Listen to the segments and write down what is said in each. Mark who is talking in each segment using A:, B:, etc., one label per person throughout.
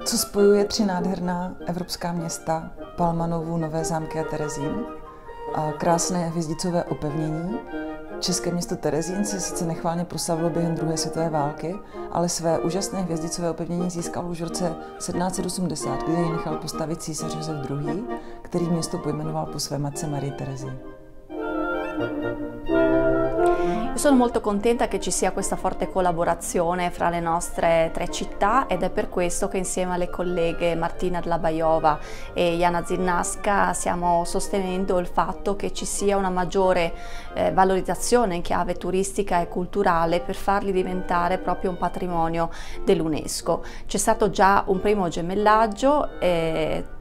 A: Co spojuje 3 nádherná evropská města, Palmanovu, Nové Zámky a Terezín, a krásné hvězdicové opevnění. České město Terezín se sice nechválně proslavilo během druhé světové války, ale své úžasné hvězdicové opevnění získalo už v roce 1780, kdy jej nechal postavit císař Josef II., který město pojmenoval po své matce Marii Terezii.
B: Io sono molto contenta che ci sia questa forte collaborazione fra le nostre 3 città ed è per questo che insieme alle colleghe Martina Dlabajova e Jana Zinnaska stiamo sostenendo il fatto che ci sia una maggiore valorizzazione in chiave turistica e culturale per farli diventare proprio un patrimonio dell'UNESCO. C'è stato già un primo gemellaggio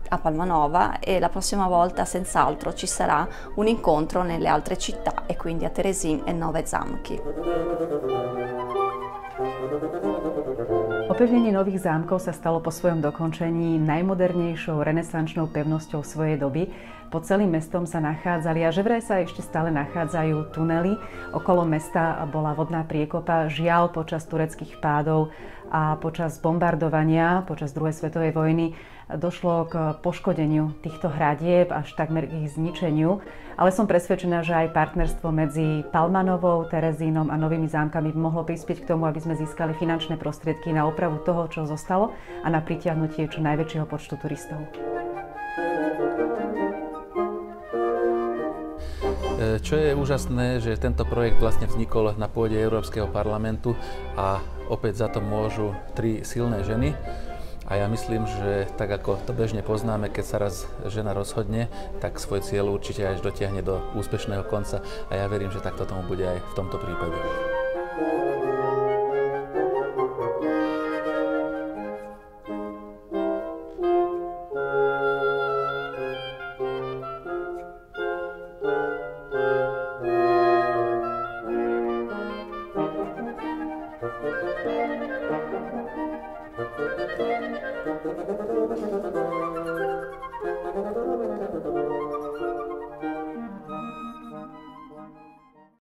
B: a Palmanova e la prossima volta senz'altro ci sarà un incontro nelle altre città e quindi a Terezín e Nové Zámky.
C: Opevnenie Nových Zámkov sa stalo po svojom dokončení najmodernejšou renesančnou pevnosťou svojej doby. Pod celým mestom sa nachádzali a že vraj sa ešte stále nachádzajú tunely. Okolo mesta bola vodná priekopa. Žiaľ, počas tureckých pádov a počas bombardovania, počas druhej svetovej vojny došlo k poškodeniu týchto hradieb, až takmer k ich zničeniu. Ale som presvedčená, že aj partnerstvo medzi Palmanovou, Terezínom a Novými Zámkami by mohlo prispieť k tomu, aby sme získali finančné prostriedky na opravu toho, čo zostalo a na pritiahnutie čo najväčšieho počtu turistov.
D: Čo je úžasné, že tento projekt vlastne vznikol na pôde Európskeho parlamentu a opäť za to môžu 3 silné ženy. A ja myslím, že tak ako to bežne poznáme, keď sa raz žena rozhodne, tak svoj cieľ určite až dotiahne do úspešného konca a ja verím, že takto tomu bude aj v tomto prípade.